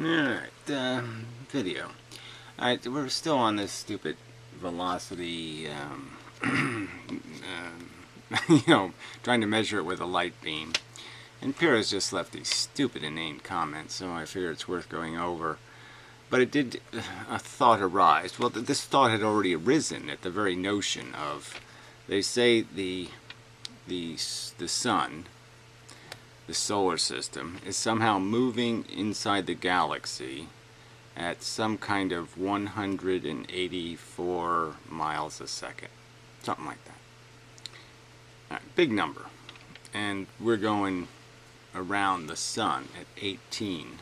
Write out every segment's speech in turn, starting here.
Alright, video. Alright, we're still on this stupid velocity, trying to measure it with a light beam. And Pyrrho's just left these stupid inane comments, so I figure it's worth going over. But it did, a thought arise. Well, this thought had already arisen at the very notion of, they say the sun, the solar system, is somehow moving inside the galaxy at some kind of 184 miles a second. Something like that. Right, big number. And we're going around the sun at 18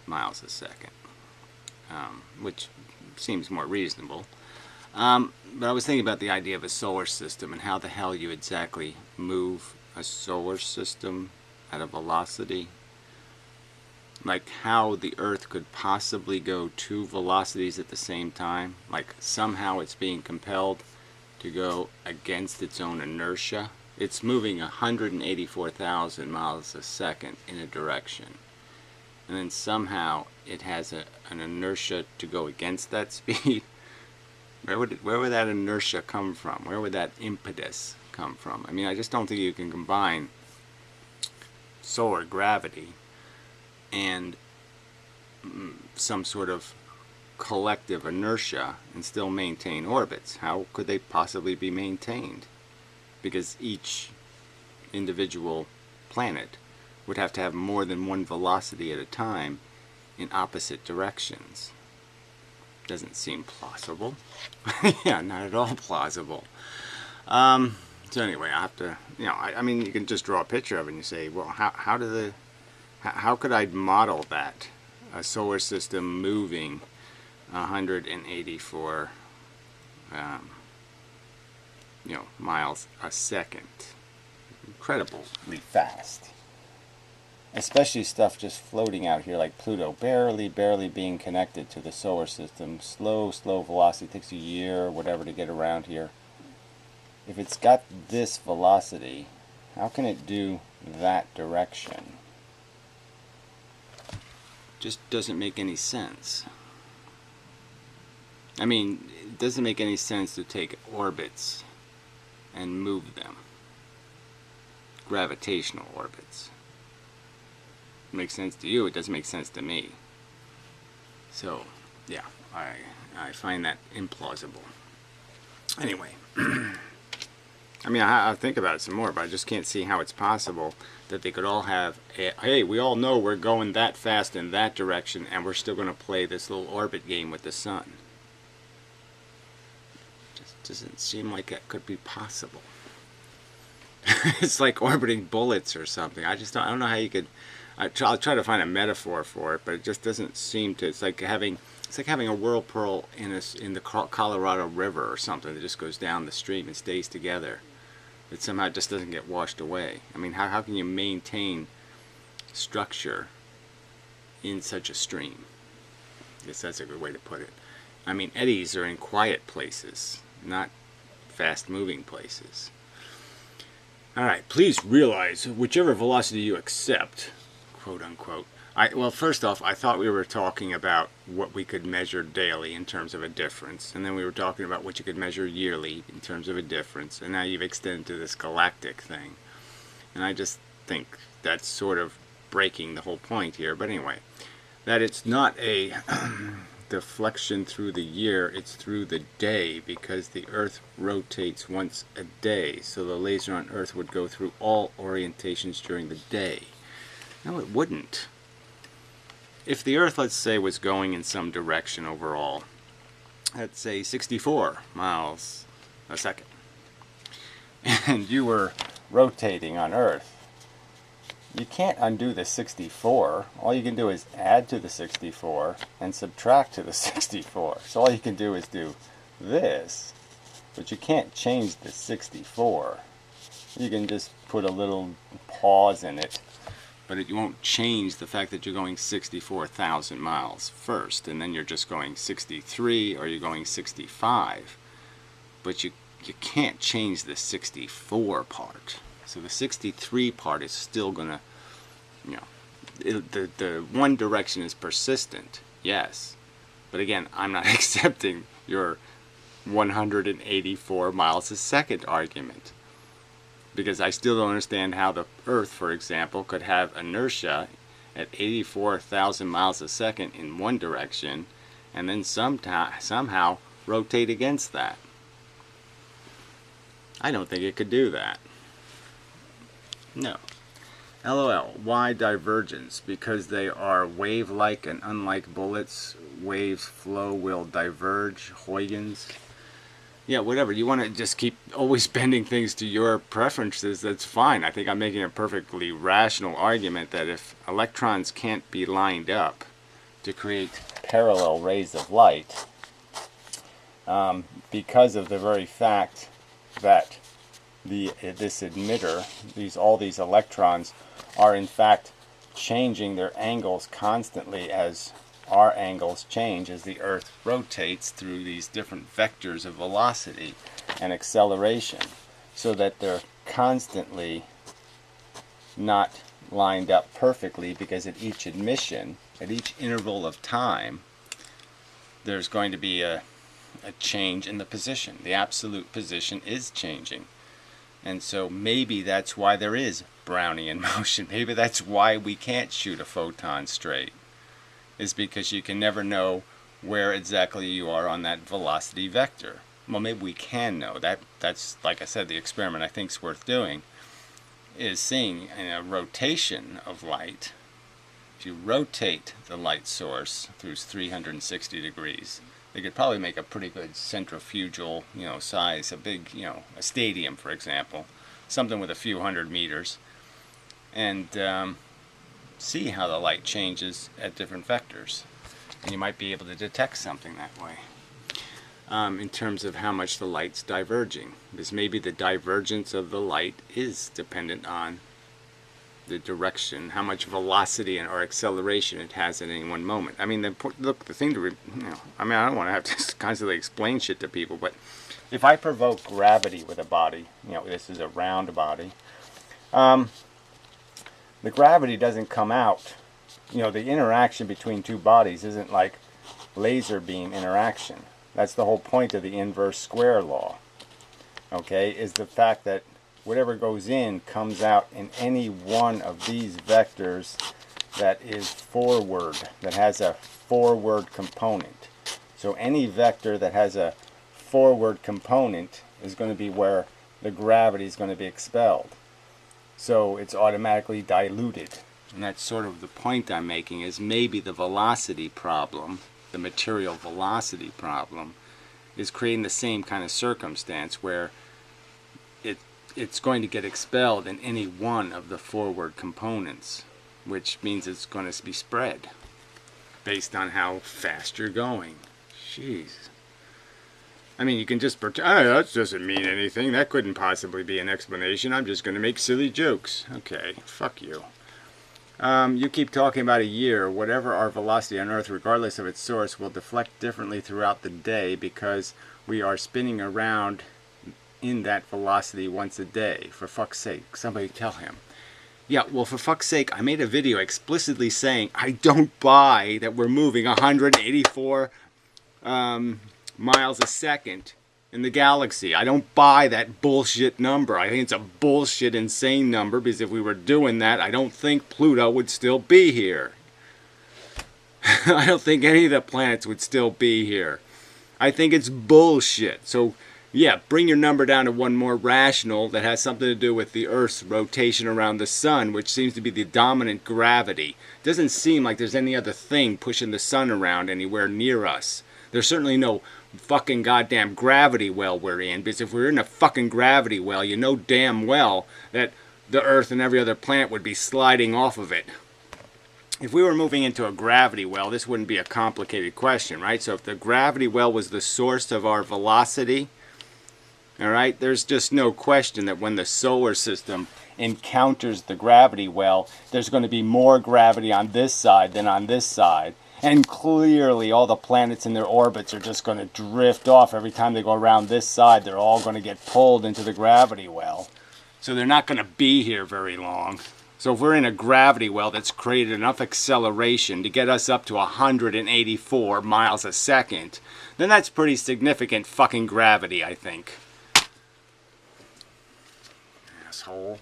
miles a second, which seems more reasonable. But I was thinking about the idea of a solar system and how the hell you exactly move a solar system at a velocity. Like how the Earth could possibly go two velocities at the same time. Like somehow it's being compelled to go against its own inertia. It's moving 184,000 miles a second in a direction. And then somehow it has an inertia to go against that speed. Where would that inertia come from? Where would that impetus come from? I mean, I just don't think you can combine solar gravity and some sort of collective inertia and still maintain orbits. How could they possibly be maintained? Because each individual planet would have to have more than one velocity at a time in opposite directions. Doesn't seem plausible. Yeah, not at all plausible. So anyway, I have to, I mean, you can just draw a picture of it and you say, well, how could I model that? A solar system moving 184 miles a second. Incredibly fast. Especially stuff just floating out here like Pluto, barely being connected to the solar system. Slow velocity. It takes a year or whatever to get around here. If it's got this velocity, how can it do that direction? Just doesn't make any sense. I mean, it doesn't make any sense to take orbits and move them. Gravitational orbits. It makes sense to you, it doesn't make sense to me. So, yeah, I find that implausible. Anyway, I mean, I'll think about it some more, but I just can't see how it's possible that they could all have, hey, we all know we're going that fast in that direction, and we're still going to play this little orbit game with the sun. Just doesn't seem like it could be possible. It's like orbiting bullets or something. I don't know how you could. I'll try to find a metaphor for it, but it just doesn't seem to. It's like having a whirlpool in the Colorado River or something that just goes down the stream and stays together. It somehow just doesn't get washed away. I mean, how can you maintain structure in such a stream? I guess that's a good way to put it. I mean, eddies are in quiet places, not fast-moving places. Alright, please realize whichever velocity you accept, quote unquote. Well, first off, I thought we were talking about what we could measure daily in terms of a difference, and then we were talking about what you could measure yearly in terms of a difference, and now you've extended to this galactic thing. And I just think that's sort of breaking the whole point here. But anyway, that it's not a deflection through the year, it's through the day, because the Earth rotates once a day, so the laser on Earth would go through all orientations during the day. No, it wouldn't. If the Earth, let's say, was going in some direction overall, let's say 64 miles a second, and you were rotating on Earth, you can't undo the 64. All you can do is add to the 64 and subtract to the 64. So all you can do is do this, but you can't change the 64. You can just put a little pause in it, but you won't change the fact that you're going 64,000 miles first, and then you're just going 63 or you're going 65. But you can't change the 64 part. So the 63 part is still going to, the one direction is persistent, yes. But again, I'm not accepting your 184 miles a second argument, because I still don't understand how the Earth, for example, could have inertia at 84,000 miles a second in one direction and then somehow rotate against that. I don't think it could do that. No. LOL. Why divergence? Because they are wave-like, and unlike bullets, waves flow will diverge. Huygens. Yeah, whatever. You want to just keep always bending things to your preferences, that's fine. I think I'm making a perfectly rational argument that if electrons can't be lined up to create parallel rays of light, because of the very fact that this emitter, all these electrons, are in fact changing their angles constantly as our angles change as the Earth rotates through these different vectors of velocity and acceleration, so that they're constantly not lined up perfectly, because at each emission, at each interval of time, there's going to be a change in the position. The absolute position is changing. And so maybe that's why there is Brownian motion. Maybe that's why we can't shoot a photon straight, is because you can never know where exactly you are on that velocity vector. Well, maybe we can know. That's, like I said, the experiment I think is worth doing, is seeing in a rotation of light. If you rotate the light source through 360 degrees, they could probably make a pretty good centrifugal, size, a big, a stadium, for example, something with a few hundred meters, and see how the light changes at different vectors. And you might be able to detect something that way, in terms of how much the light's diverging, because maybe the divergence of the light is dependent on the direction, how much velocity or acceleration it has at any one moment. I mean, the thing to, I don't want to have to constantly explain shit to people, but if I provoke gravity with a body, this is a round body, the gravity doesn't come out. The interaction between two bodies isn't like laser beam interaction. That's the whole point of the inverse square law, okay, is the fact that whatever goes in comes out in any one of these vectors that is forward, that has a forward component. So any vector that has a forward component is going to be where the gravity is going to be expelled. So it's automatically diluted. And that's sort of the point I'm making, is maybe the velocity problem, the material velocity problem, is creating the same kind of circumstance where it's going to get expelled in any one of the forward components, which means it's going to be spread based on how fast you're going. Jeez. I mean, you can just pretend, that doesn't mean anything. That couldn't possibly be an explanation. I'm just going to make silly jokes. Okay, fuck you. You keep talking about a year. Whatever our velocity on Earth, regardless of its source, will deflect differently throughout the day because we are spinning around in that velocity once a day. For fuck's sake, somebody tell him. Yeah, well, for fuck's sake, I made a video explicitly saying I don't buy that we're moving 184 miles a second in the galaxy. I don't buy that bullshit number. I think it's a bullshit, insane number, because if we were doing that, I don't think Pluto would still be here. I don't think any of the planets would still be here. I think it's bullshit. So yeah, bring your number down to one more rational that has something to do with the Earth's rotation around the sun, which seems to be the dominant gravity. Doesn't seem like there's any other thing pushing the sun around anywhere near us. There's certainly no fucking goddamn gravity well we're in, because if we're in a fucking gravity well, you know damn well that the Earth and every other planet would be sliding off of it. If we were moving into a gravity well, this wouldn't be a complicated question, right? So if the gravity well was the source of our velocity, alright, there's just no question that when the solar system encounters the gravity well, there's going to be more gravity on this side than on this side. And clearly all the planets in their orbits are just going to drift off every time they go around this side. They're all going to get pulled into the gravity well. So they're not going to be here very long. So if we're in a gravity well that's created enough acceleration to get us up to 184 miles a second, then that's pretty significant fucking gravity, I think. Asshole.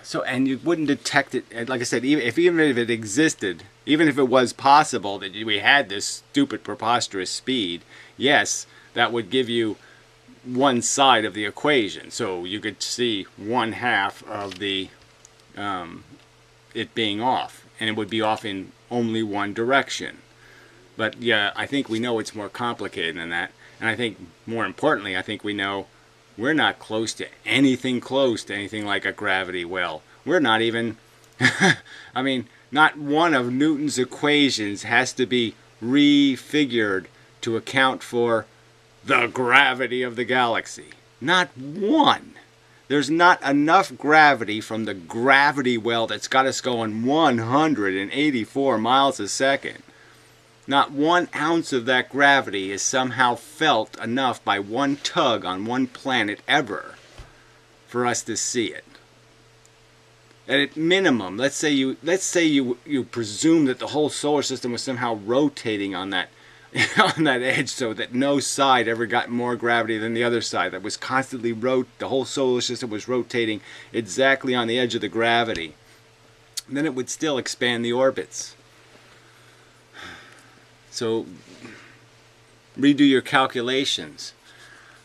So, and you wouldn't detect it, like I said, even if it existed, even if it was possible that we had this stupid, preposterous speed, yes, that would give you one side of the equation. So you could see one half of the it being off, and it would be off in only one direction. But yeah, I think we know it's more complicated than that, and I think more importantly, I think we know we're not close to anything like a gravity well. We're not even, I mean, not one of Newton's equations has to be refigured to account for the gravity of the galaxy. Not one. There's not enough gravity from the gravity well that's got us going 184 miles a second. Not 1 ounce of that gravity is somehow felt enough by one tug on one planet ever for us to see it. At minimum, let's say you presume that the whole solar system was somehow rotating on that on that edge, so that no side ever got more gravity than the other side. That was constantly the whole solar system was rotating exactly on the edge of the gravity. And then it would still expand the orbits. So, redo your calculations.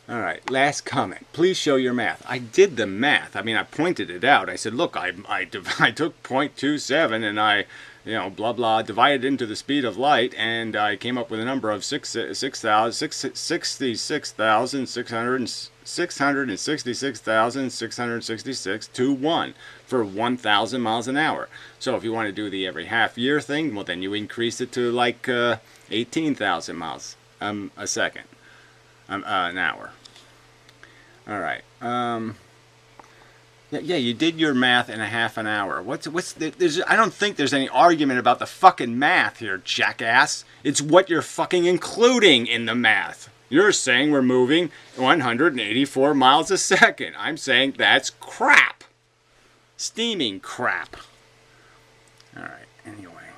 All right, last comment. Please show your math. I did the math. I mean, I pointed it out. I said, look, I took 0.27 and I, blah, blah, divided into the speed of light, and I came up with a number of 666,666 to 1 for 1,000 miles an hour. So if you want to do the every half year thing, well, then you increase it to like 18,000 miles an hour. All right. Yeah, you did your math in a half an hour. I don't think there's any argument about the fucking math here, jackass. It's what you're fucking including in the math. You're saying we're moving 184 miles a second. I'm saying that's crap. Steaming crap. All right, anyway.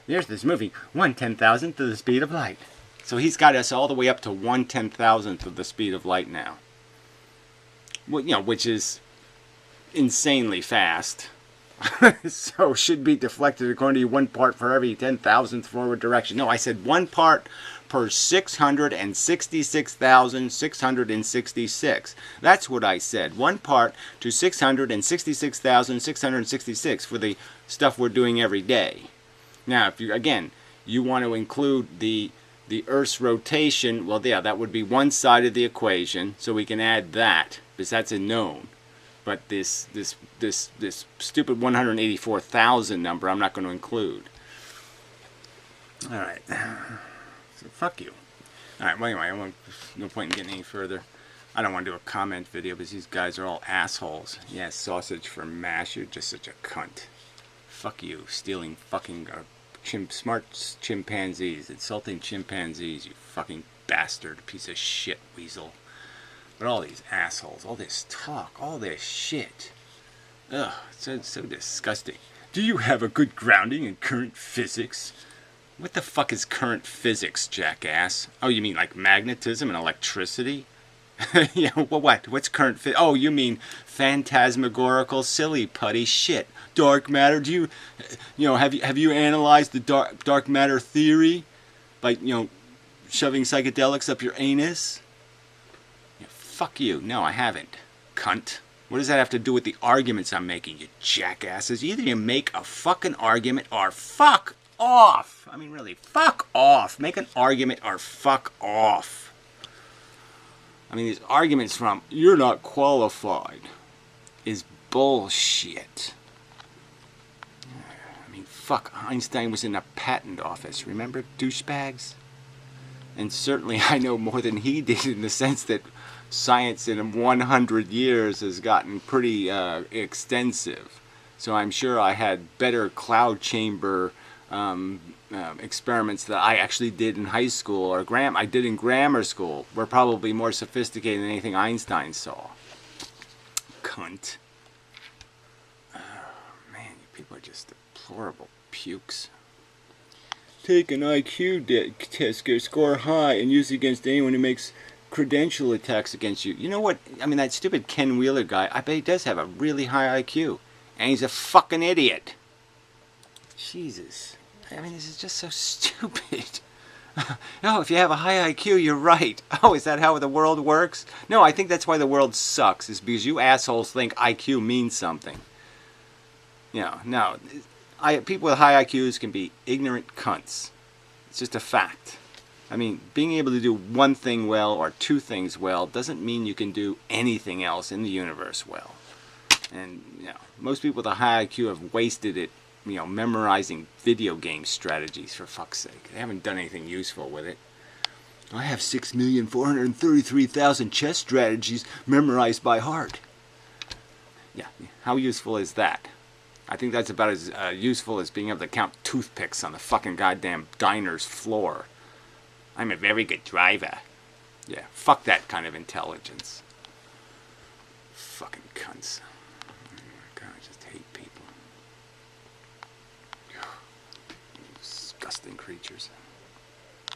There's this movie, 1/10,000th of the speed of light. So he's got us all the way up to 1/10,000th of the speed of light now. Well, which is insanely fast. So should be deflected according to you 1 part for every 10,000th forward direction. No, I said 1 part per 666,666. That's what I said. 1 part to 666,666 for the stuff we're doing every day. Now, if you want to include the Earth's rotation, well, yeah, that would be one side of the equation, so we can add that because that's a known. But this stupid 184,000 number, I'm not going to include. All right. So fuck you. All right. Well, anyway, no point in getting any further. I don't want to do a comment video because these guys are all assholes. Yeah, sausage for mash. You're just such a cunt. Fuck you, stealing fucking smart chimpanzees, insulting chimpanzees. You fucking bastard, piece of shit, weasel. But all these assholes, all this talk, all this shit. Ugh, so disgusting. Do you have a good grounding in current physics? What the fuck is current physics, jackass? Oh, you mean like magnetism and electricity? Yeah, well, what? What's current physics? Oh, you mean phantasmagorical, silly, putty shit. Dark matter? Do you have you analyzed the dark matter theory? By, shoving psychedelics up your anus? Fuck you. No, I haven't. Cunt. What does that have to do with the arguments I'm making, you jackasses? Either you make a fucking argument or fuck off. I mean, really, fuck off. Make an argument or fuck off. I mean, these arguments from, you're not qualified, is bullshit. I mean, fuck, Einstein was in a patent office, remember, douchebags? And certainly I know more than he did in the sense that science in 100 years has gotten pretty extensive. So I'm sure I had better cloud chamber experiments that I actually did in high school or I did in grammar school. Were probably more sophisticated than anything Einstein saw. Cunt. are just deplorable pukes. Take an IQ test, score high, and use it against anyone who makes credential attacks against you. You know what? I mean, that stupid Ken Wheeler guy, I bet he does have a really high IQ. And he's a fucking idiot. Jesus. I mean, this is just so stupid. No, if you have a high IQ, you're right. Oh, is that how the world works? No, I think that's why the world sucks, is because you assholes think IQ means something. You know, no. People with high IQs can be ignorant cunts. It's just a fact. I mean, being able to do one thing well or two things well doesn't mean you can do anything else in the universe well. And, you know, most people with a high IQ have wasted it, you know, memorizing video game strategies, for fuck's sake. They haven't done anything useful with it. I have 6,433,000 chess strategies memorized by heart. Yeah, how useful is that? I think that's about as useful as being able to count toothpicks on the fucking goddamn diner's floor. I'm a very good driver. Yeah, fuck that kind of intelligence. Fucking cunts. Oh my God, I just hate people. Disgusting creatures.